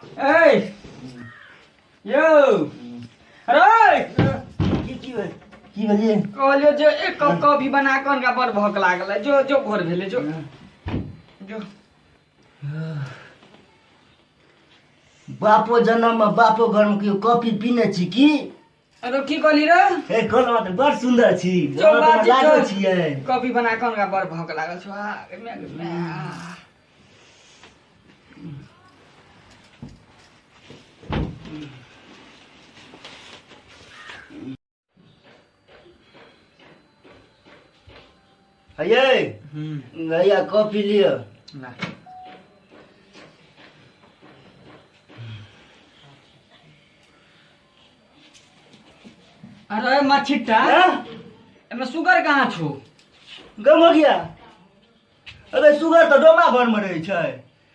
Ê, yo, अरे की भेलिए कहलियो जो एक कप कॉफी बना के उनका बड़ भूख लागल है जो जो घर भेले जो जो बापो जन्म में बापो घर में कॉफी पीने छी की अरे की कहली रे ए कहलौ त बड़ सुंदर छी जो बात लागल छियै कॉफी बना के उनका बड़ भूख लागल छ आ ये भैया कॉफी लियो ला अरे मछिटा एमे शुगर कहाँ छौ गमगिया अबे शुगर तो डोमा भर में रहे छै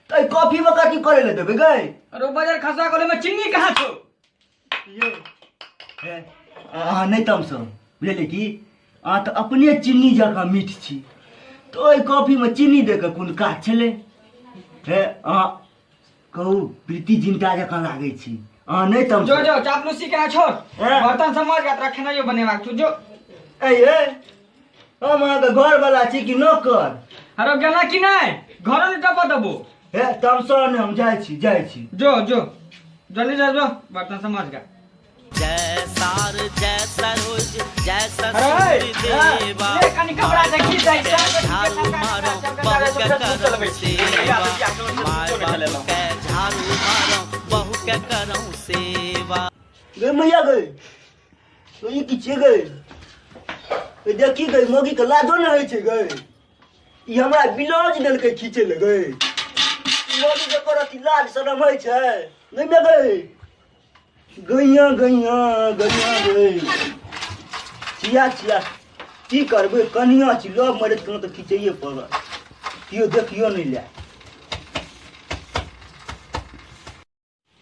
त कॉफी में कथि करे ले देबे गई अरे बाजार खसा कोले में चीनी कहाँ छौ ये नहीं तमसो बुझलिए की तो अपने चीनी जका मीठ छी तो ओई कॉफी में चीनी दे के कोन काज छले हे कहू प्रीति जिंटा जका लागे छी नहीं तम जो जो चापलूसी केना छोड़ बर्तन समाज का रखना यो बनेवा तू जो ए हम अहाँ के घर वाला छी कि नौकर अरे गेला कि नहीं घर में टप दबो हे तमसो ने हम जाय छी जो जो जल्दी जा जो बर्तन समाज का जय सार जय सरोज जय अरे देवा ये कनी कपड़ा देखी जाय झाड़ू मारो बहु के करो सेवा माय बाप के झाड़ू मारो बहु के करो सेवा गे मैया गई तो ये की छे गई ए देखी गई मोगी के लाजो न होय छे गई ई हमरा ब्लाउज देल के खींचे ले गई मोगी के करत लाज शरम होय छे नहीं बे गई गैया गैया गैया गई छिया की करबे कनिया छी लव मैरिज कोनो तो खींचैए पड़त कियो देखियो नहीं ले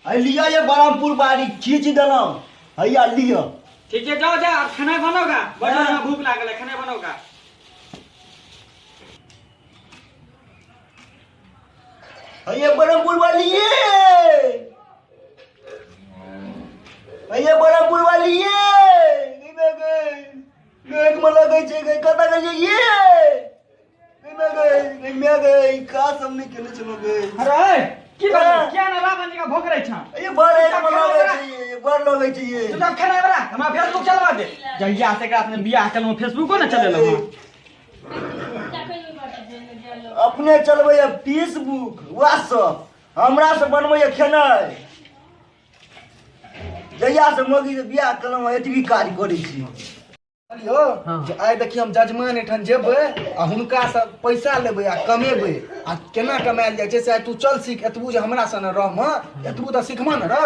आई लिया ये बरामपुर बाड़ी खींच देलौ हैया लिया ठीक है जाओ जा खाना बनोगा बाजार में भूख लागल है खाना बनोगा हैया बरामपुर वाली ये हैया बरामपुर वाली ये गई में लगे छे गई कता गई ये गई का हमने केने चलो गई अरे की बात क्या ना रावण जी का भूख रही छा ये बड़े लगे छे ये बड़ लगे छे ये तू जब खाना बना हमरा फेसबुक चलवा दे जहिया से अपने बियाह कल फेसबुको ना चले लो अपने चलबै फेसबुक व्हाट्सएप हमरा से बनबै खेनाइ जहिया से मोगी से बियाह कलम एतबी काज करै छी हेलो आइ देखी हम जजमान एठन जेबै आ हुनका से पैसा लेबै आ कमेबै आ केना कमायल जाइ छै से तू चल सीख एतबू जे हमरा सने रह म एतबू त सीखमा न रह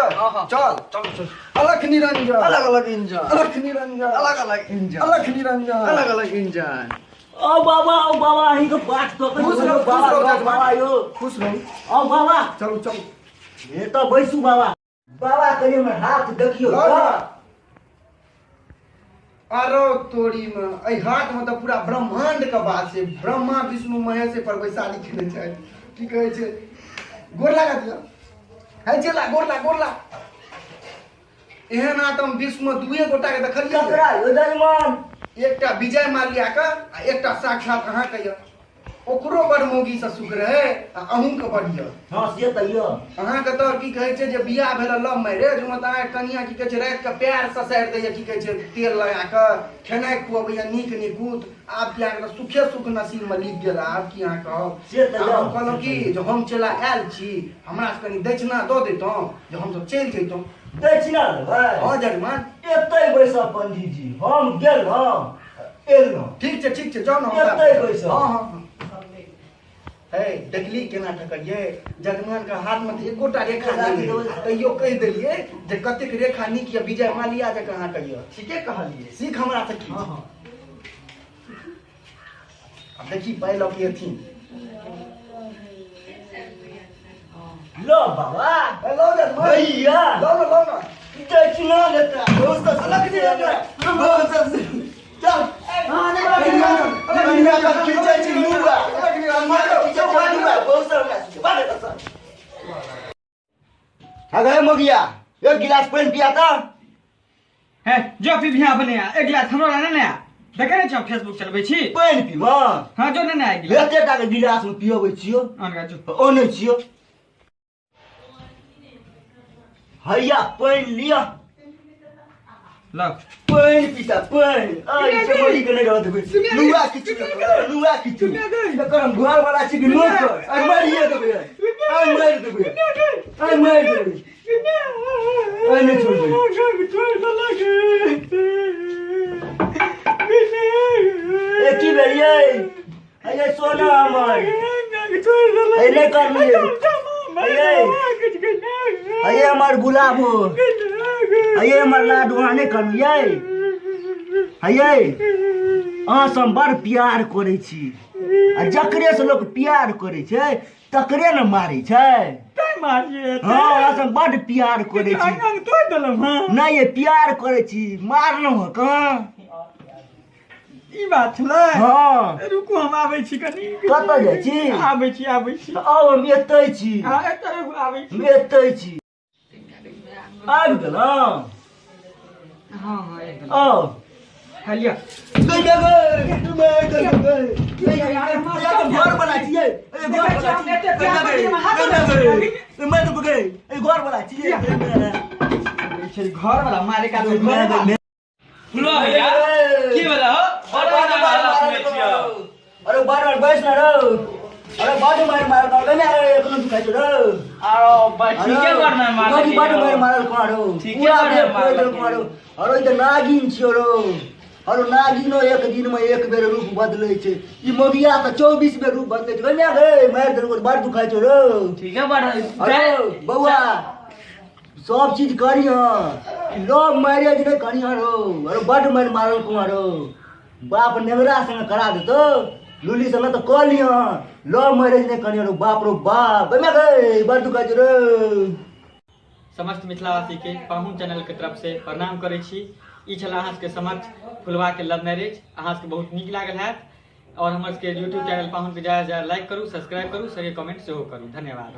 चल चल चल अलग निरंजन अलग अलग इंजन अलग निरंजन अलग अलग इंजन अलग निरंजन अलग अलग इंजन ओ बाबा अही के बात तो खुश रहो बाबा यो खुश रहो ओ बाबा चलो चलो ये तो बैसू बाबा बाबा कहियो में हाथ देखियो आरो तोरी में एहि हाथ में तो पूरा ब्रह्मांड के बात छै ब्रह्मा विष्णु महेश पर वैशाली खेले छै की कहै छै गोर लगा दियो है चला गोरला एहन आतम विश्व में दुए गोटा के देखलियै ककरा यो जजमान एकटा विजय माल्या का आ एकटा साक्षात अहाँ के य ओकरो बड़ मोगी से सुख रहे आ अहूं के बढ़िया हां से त यो अहाँ के तो की कहै छै जे बियाह भेल लव मैरिज में त अहाँ कनिया की कहै छै रात के पैर से साइड दैया की कहै छै तेल लगा के खेनाइ खुआबैया नीक निकुत आब की अहाँ के सुखे सुख नसीब में लिख गेल आब की अहाँ कहब से त हम कहलहुँ की जे हम चला आयल छी हमरा से कनी दक्षिणा दऽ दैतहुँ जे हम सब चलि जैतहुँ दक्षिणा लेबै हाँ जजमान एतै बैसा पंडित जी हम गेलहुँ एलहुँ ठीक छै जाउ ने एतै बैसा हाँ है देखली केना ठकलिए जजमान के हाथ में तो एकोटा रेखा नहीं है तैयो कह दिलिए जे कतेक रेखा नीक या विजय माल्या जक अहाँ कहियो ठीके कहलिए सीख हमरा से की हां अब देखी पहले की थी लो बाबा हेलो जजमान भैया लो ना दक्षिणा लेता दोस्त अलग नहीं लेता बहुत चल हां नहीं का खींचे छी लुआ हमारा खींचे छी लुआ बहुत सारा बात अगर मोगिया एक गिलास पानी पिया था है जो पी भिया बने एक गिलास हमरो ना नया देखे ने छ फेसबुक चलबै छी पानी पीवा हां जो नया गिलास एते टा के गिलास में पियबै छियो अनका जो ओने छियो हैया पानी लिया ल पानी पीता पानी आई से बड़ी के नहीं रहत बे नुआ किछु करम घर वाला छी कि नोट कर आई मारिए देबे आई मार देबे आई मार देबे आई नहीं छोड़ ए की बेरिए अये सोना हमर ए नहीं कर लिए अये हमर गुलाब हो अये हमर लाडवा नहीं कर लिए अये अहाँ से हम बड़ प्यार करे छी आ जकरे से लोग प्यार करे छै तकरे न मारे छै मारिए हाँ अहाँ से हम बड़ प्यार करे छी अंग तोड़ देलौ हां नहीं ये प्यार करे छी मारलौ ह कहाँ ई बात छलै हाँ रुकू हम आबै छी कनी कतऽ जाइ छी आबै छी आओ हम एतै छी हां एतै आबै छी हम एतै छी आबि गेलौ हां हां एकदम आओ हलिया गई घर बना छियै मैं तो गई घर बना छियै घर वाला मारे का लो भैया की वाला हो बड़ा वाला सुनै छियो अरे बार बैठ ना रो अरे बाजू मार गने कोनो दुखाइ छ रो आरो ठीके गर्न मार बाजू मार कोरो ठीके गर्न कोरो अरे त नागिन छियो रो अरे नागिनो एक दिन में एक बेर रूप बदलै छै ई मोगिया त 24 बेर रूप बदलै छै गने गे मार देलको बार दुखाइ छ रो ठीके बड़ अरे बौआ सब चीज करियो लव मैरिज नहीं करियो रो अरे बड़ मारल कुमारो बाप नेगरा संग करा देतो लुली संग तो कह लियो लव मैरिज नहीं करियो रो बाप रो बाप गमे गए बड़ दुखाइ छ रो समस्त मिथिलावासी के पाहुन चैनल के तरफ से प्रणाम करै छी ई छला अहाँ के समक्ष फुलवा के लव मैरिज अहाँ के बहुत नीक लागल है और हमर के YouTube चैनल पाहुन के जाय लाइक करू सब्सक्राइब करू सही कमेंट सेहो करू धन्यवाद।